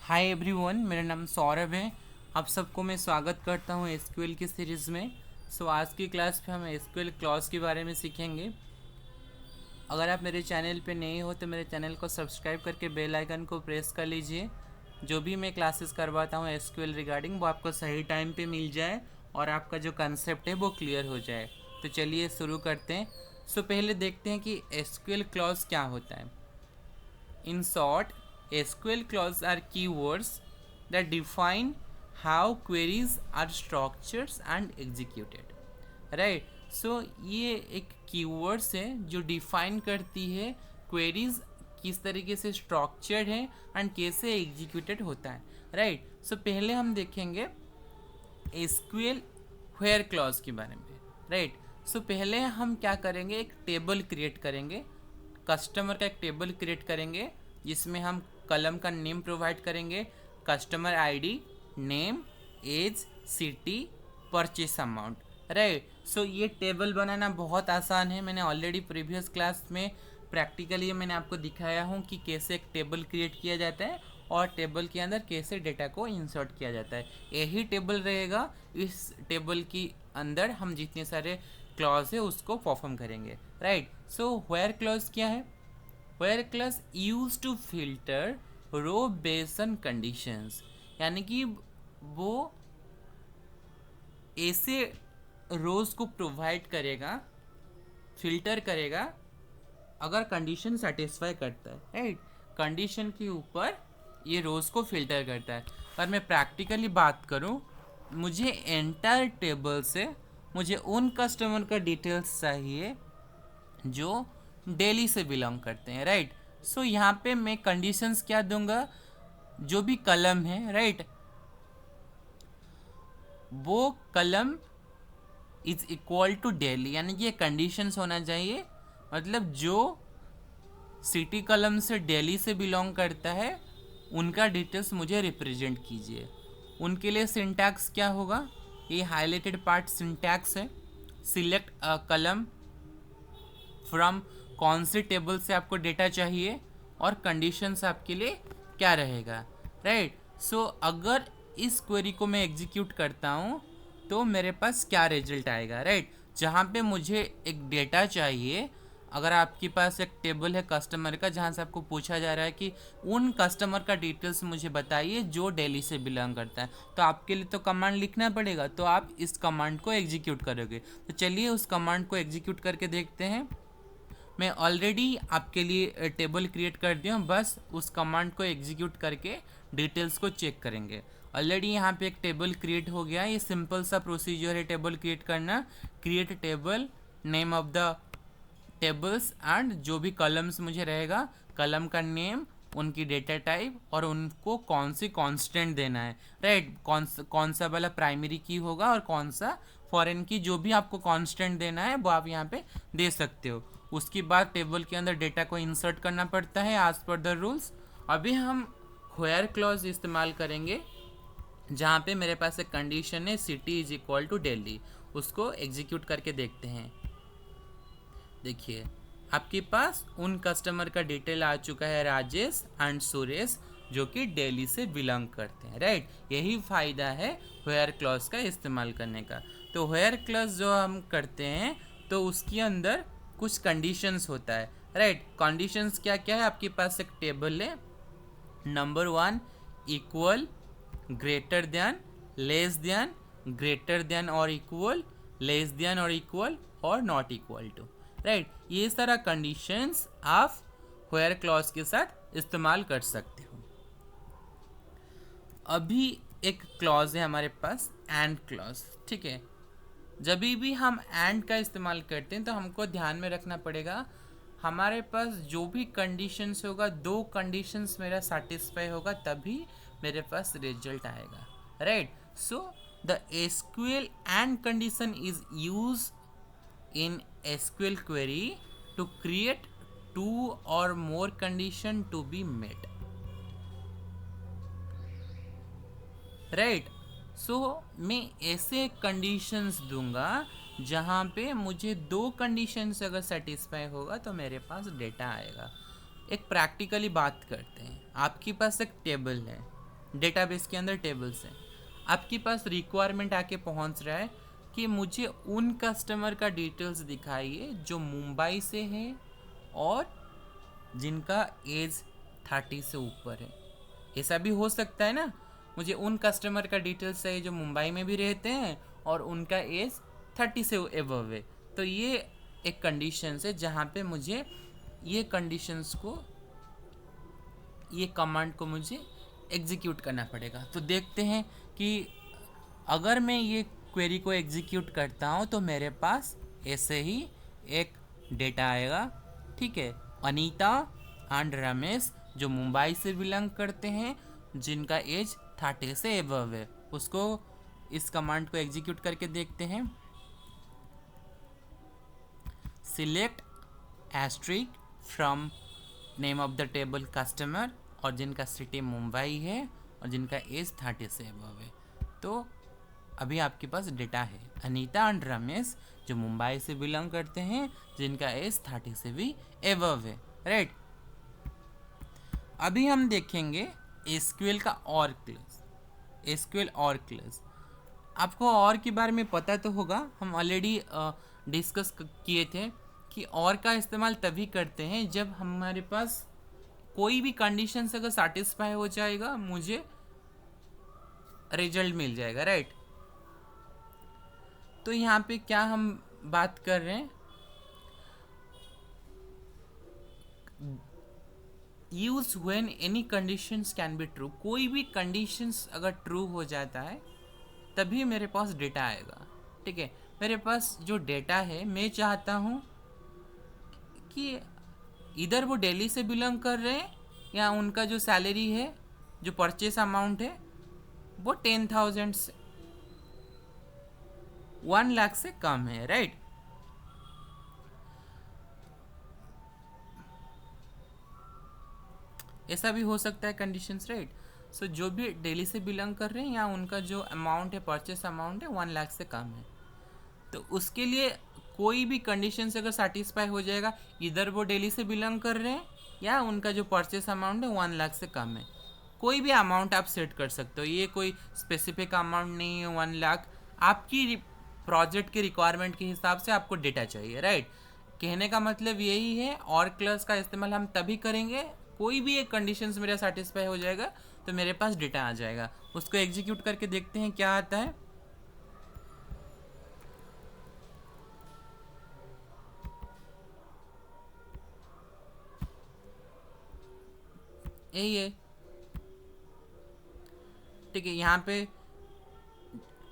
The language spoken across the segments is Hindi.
हाय एवरीवन, मेरा नाम सौरभ है। आप सबको मैं स्वागत करता हूँ एसक्यूएल की सीरीज़ में। आज की क्लास पे हम एसक्यूएल क्लॉज के बारे में सीखेंगे। अगर आप मेरे चैनल पे नए हो तो मेरे चैनल को सब्सक्राइब करके बेल आइकन को प्रेस कर लीजिए। जो भी मैं क्लासेस करवाता हूँ एसक्यूएल रिगार्डिंग वो आपको सही टाइम पे मिल जाए और आपका जो कंसेप्ट है वो क्लियर हो जाए। तो चलिए शुरू करते हैं। पहले देखते हैं कि एसक्यूएल क्लॉज क्या होता है। In short, SQL clauses are keywords that define how queries are structured and executed. Right? ये एक keywords है जो डिफाइन करती है queries किस तरीके से स्ट्रक्चर्ड है एंड कैसे एग्जीक्यूटेड होता है। राइट? पहले हम देखेंगे SQL व्हेयर क्लॉज के बारे में। राइट? पहले हम क्या करेंगे, एक टेबल क्रिएट करेंगे, कस्टमर का एक टेबल क्रिएट करेंगे जिसमें हम कलम का नेम प्रोवाइड करेंगे, customer ID, name, age, city, purchase amount. Right? ये टेबल बनाना बहुत आसान है। मैंने ऑलरेडी प्रीवियस क्लास में प्रैक्टिकली मैंने आपको दिखाया हूँ कि कैसे एक टेबल क्रिएट किया जाता है और टेबल के अंदर कैसे डेटा को इंसर्ट किया जाता है। यही टेबल रहेगा, इस टेबल की अंदर हम जितने सारे क्लॉज है उसको परफॉर्म करेंगे। राइट? व्हेयर क्लॉज क्या है? Where clause use to filter row based on conditions, यानी कि वो ऐसे रोज को प्रोवाइड करेगा, फिल्टर करेगा अगर कंडीशन सेटिस्फाई करता है। राइट? कंडीशन के ऊपर ये रोज को फिल्टर करता है। पर मैं प्रैक्टिकली बात करूं, मुझे एंटायर टेबल से मुझे उन कस्टमर का डिटेल्स चाहिए जो डेली से बिलोंग करते हैं। राइट? यहाँ पे मैं कंडीशंस क्या दूंगा, जो भी कलम है, राइट, वो कलम इज इक्वल टू डेली, यानी कि ये कंडीशंस होना चाहिए। मतलब जो सिटी कलम से दिल्ली से बिलोंग करता है उनका डिटेल्स मुझे रिप्रेजेंट कीजिए। उनके लिए सिंटैक्स क्या होगा, ये हाईलाइटेड पार्ट सिंटैक्स है। सिलेक्ट अ कलम फ्रॉम, कौन से टेबल से आपको डेटा चाहिए और कंडीशंस आपके लिए क्या रहेगा। राइट? अगर इस क्वेरी को मैं एग्जीक्यूट करता हूँ तो मेरे पास क्या रिजल्ट आएगा। राइट? जहाँ पे मुझे एक डेटा चाहिए, अगर आपके पास एक टेबल है कस्टमर का जहाँ से आपको पूछा जा रहा है कि उन कस्टमर का डिटेल्स मुझे बताइए जो दिल्ली से बिलोंग करता है, तो आपके लिए तो कमांड लिखना पड़ेगा, तो आप इस कमांड को एग्जीक्यूट करोगे। तो चलिए उस कमांड को एग्जीक्यूट करके देखते हैं। मैं ऑलरेडी आपके लिए टेबल क्रिएट कर दिया हूँ, बस उस कमांड को एग्जीक्यूट करके डिटेल्स को चेक करेंगे। ऑलरेडी यहाँ पे एक टेबल क्रिएट हो गया। ये सिंपल सा प्रोसीजर है टेबल क्रिएट करना। Create table, name of the tables and जो भी कलम्स मुझे रहेगा, कलम का नेम, उनकी डेटा टाइप और उनको कौन सी कांस्टेंट देना है। राइट? कौन सा वाला प्राइमरी की होगा और कौन सा फॉरेन की, जो भी आपको कांस्टेंट देना है वो आप यहाँ पे दे सकते हो। उसके बाद टेबल के अंदर डेटा को इंसर्ट करना पड़ता है एज पर द रूल्स। अभी हम व्हेयर क्लॉज इस्तेमाल करेंगे जहाँ पे मेरे पास एक कंडीशन है city is equal to Delhi. उसको एग्जीक्यूट करके देखते हैं। देखिए आपके पास उन कस्टमर का डिटेल आ चुका है, राजेश एंड सुरेश, जो कि दिल्ली से बिलोंग करते हैं। राइट? यही फ़ायदा है व्हेयर क्लॉज का इस्तेमाल करने का। तो व्हेयर क्लॉज जो हम करते हैं तो उसके अंदर कुछ कंडीशंस होता है। राइट? कंडीशंस क्या क्या है, आपके पास एक टेबल है, number 1 equal, greater than, less than, greater than और इक्वल, लेस देन और इक्वल और नॉट इक्वल टू। राइट? ये सारा कंडीशंस आप व्हेयर क्लॉज के साथ इस्तेमाल कर सकते हो। अभी एक क्लॉज है हमारे पास, एंड क्लॉज। ठीक है? जब भी हम एंड का इस्तेमाल करते हैं तो हमको ध्यान में रखना पड़ेगा, हमारे पास जो भी कंडीशंस होगा, दो कंडीशंस मेरा सेटिस्फाई होगा तभी मेरे पास रिजल्ट आएगा। Right? The SQL and condition is use in SQL query to create two or more condition to be met. Right? मैं ऐसे कंडीशंस दूंगा जहाँ पे मुझे दो कंडीशंस अगर सेटिस्फाई होगा तो मेरे पास डेटा आएगा। एक प्रैक्टिकली बात करते हैं। आपके पास एक टेबल है, डेटाबेस के अंदर टेबल्स हैं। आपके पास रिक्वायरमेंट आके पहुंच रहा है कि मुझे उन कस्टमर का डिटेल्स दिखाइए जो मुंबई से है और जिनका एज 30 से ऊपर है। ऐसा भी हो सकता है ना, मुझे उन कस्टमर का डिटेल्स चाहिए जो मुंबई में भी रहते हैं और उनका एज 30 से एबव है। तो ये एक कंडीशंस है जहाँ पे मुझे ये कंडीशंस को, ये कमांड को मुझे एग्जीक्यूट करना पड़ेगा। तो देखते हैं कि अगर मैं ये क्वेरी को एग्जीक्यूट करता हूँ तो मेरे पास ऐसे ही एक डेटा आएगा। ठीक है, अनीता एंड रमेश जो मुंबई से बिलोंग करते हैं, जिनका एज 30 से एबव है। उसको, इस कमांड को एग्जीक्यूट करके देखते हैं। Select asterisk from name of the table customer, और जिनका सिटी मुंबई है और जिनका एज 30 से एबव है। तो अभी आपके पास डेटा है अनीता एंड रमेश जो मुंबई से बिलोंग करते हैं, जिनका एज 30 से भी एबव है, राइट। अभी हम देखेंगे एसक्यूएल का और क्लास, एसक्यूएल और क्लास। आपको और के बारे में पता तो होगा, हम ऑलरेडी डिस्कस किए थे कि और का इस्तेमाल तभी करते हैं जब हमारे पास कोई भी कंडीशन अगर सेटिस्फाई हो जाएगा, मुझे रिजल्ट मिल जाएगा, राइट। तो यहाँ पे क्या हम बात कर रहे हैं, use when any conditions can be true. कोई भी कंडीशंस अगर ट्रू हो जाता है तभी मेरे पास डेटा आएगा। ठीक है, मेरे पास जो डेटा है, मैं चाहता हूँ कि इधर वो दिल्ली से बिलोंग कर रहे हैं या उनका जो सैलरी है, जो परचेस अमाउंट है वो 10,000 से 1 लाख से कम है, राइट। ऐसा भी हो सकता है कंडीशंस, राइट। सो जो भी दिल्ली से बिलोंग कर रहे हैं या उनका जो अमाउंट है, परचेस अमाउंट है 1 लाख से कम है, तो उसके लिए कोई भी कंडीशन से अगर सेटिस्फाई हो जाएगा, इधर वो दिल्ली से बिलोंग कर रहे हैं या उनका जो परचेस अमाउंट है 1 लाख से कम है, कोई भी अमाउंट आप सेट कर सकते हो। ये कोई स्पेसिफिक अमाउंट नहीं है 1 लाख, आपकी प्रोजेक्ट के रिक्वायरमेंट के हिसाब से आपको डेटा चाहिए, राइट। कहने का मतलब यही है, और क्लास का इस्तेमाल हम तभी करेंगे, कोई भी एक कंडीशंस मेरा सेटिस्फाई हो जाएगा तो मेरे पास डेटा आ जाएगा। उसको एग्जीक्यूट करके देखते हैं क्या आता है। यही है, ठीक है। यहाँ पे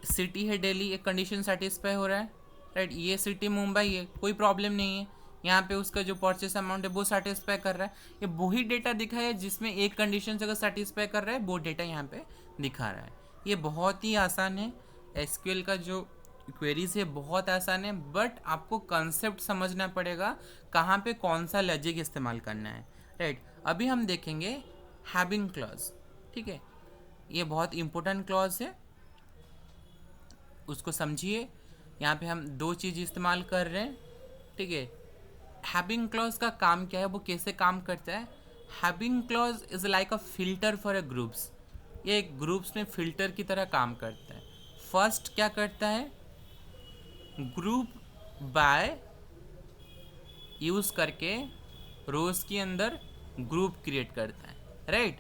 सिटी है दिल्ली, एक कंडीशन सेटिस्फाई हो रहा है, राइट। ये सिटी मुंबई है, कोई प्रॉब्लम नहीं है। यहाँ पे उसका जो परचेस अमाउंट है वो सेटिस्फाई कर रहा है। ये वही डेटा दिखा है जिसमें एक कंडीशन से अगर सेटिस्फाई कर रहा है, वो डेटा यहाँ पे दिखा रहा है। ये बहुत ही आसान है, एसक्यूएल का जो क्वेरीज है बहुत आसान है, बट आपको कंसेप्ट समझना पड़ेगा कहाँ पे कौन सा लॉजिक इस्तेमाल करना है, राइट। अभी हम देखेंगे हैविंग क्लॉज, ठीक है। ये बहुत इंपॉर्टेंट क्लॉज है, उसको समझिए। यहाँ पे हम दो चीज़ इस्तेमाल कर रहे हैं, ठीक है। हैविंग क्लॉज का काम क्या है, वो कैसे काम करता है। Having clause is like a filter for a groups. ये ग्रुप्स में फिल्टर की तरह काम करता है। फर्स्ट क्या करता है, ग्रुप बाय यूज़ करके रोज के अंदर ग्रुप क्रिएट करता है, राइट।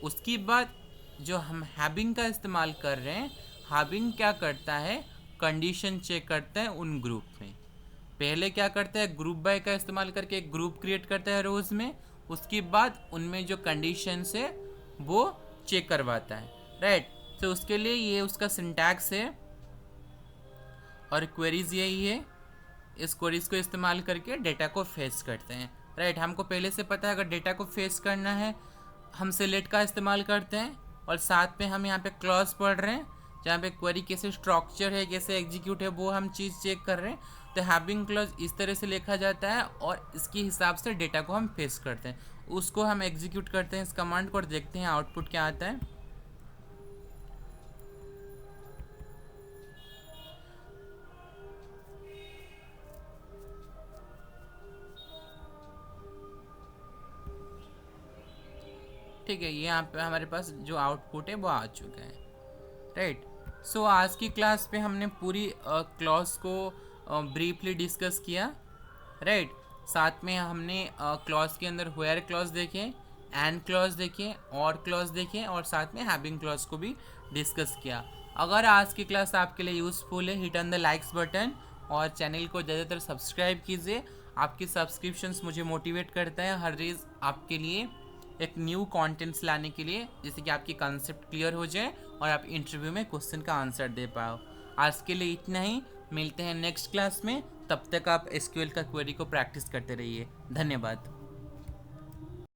उसके बाद जो हम हैविंग का इस्तेमाल कर रहे हैं, हैविंग क्या करता है, कंडीशन चेक करता है उन ग्रुप में। पहले क्या करता है, ग्रुप बाय का इस्तेमाल करके एक ग्रुप क्रिएट करता है रोज में, उसके बाद उनमें जो कंडीशंस है वो चेक करवाता है, राइट। तो उसके लिए ये उसका सिंटैक्स है और क्वेरीज यही है। इस क्वेरीज को इस्तेमाल करके डेटा को फेच करते हैं, राइट। हमको पहले से पता है अगर डेटा को फेच करना है हम सिलेक्ट का इस्तेमाल करते हैं, और साथ में हम यहाँ पे क्लॉज पढ़ रहे हैं जहाँ पे क्वेरी कैसे स्ट्रक्चर है, कैसे एग्जीक्यूट है, वो हम चीज़ चेक कर रहे हैं। तो हैविंग क्लॉज इस तरह से लिखा जाता है और इसके हिसाब से डेटा को हम फेच करते हैं। उसको हम एग्जीक्यूट करते हैं इस कमांड को और देखते हैं आउटपुट क्या आता है। ठीक है, ये यहाँ पे हमारे पास जो आउटपुट है वो आ चुका है, राइट। सो आज की क्लास पे हमने पूरी क्लॉज को ब्रीफली डिस्कस किया, राइट। साथ में हमने क्लॉज के अंदर वेयर क्लॉज देखे, एंड क्लॉज देखे, और क्लॉज देखे, और साथ में हैविंग क्लॉज को भी डिस्कस किया। अगर आज की क्लास आपके लिए यूज़फुल है, hit on the likes button और चैनल को ज़्यादातर सब्सक्राइब कीजिए। आपकी सब्सक्रिप्शंस मुझे मोटिवेट करता है हर रोज़ आपके लिए एक न्यू कंटेंट्स लाने के लिए, जैसे कि आपकी कॉन्सेप्ट क्लियर हो जाए और आप इंटरव्यू में क्वेश्चन का आंसर दे पाओ। आज के लिए इतना ही, मिलते हैं नेक्स्ट क्लास में। तब तक आप एसक्यूएल का क्वेरी को प्रैक्टिस करते रहिए। धन्यवाद।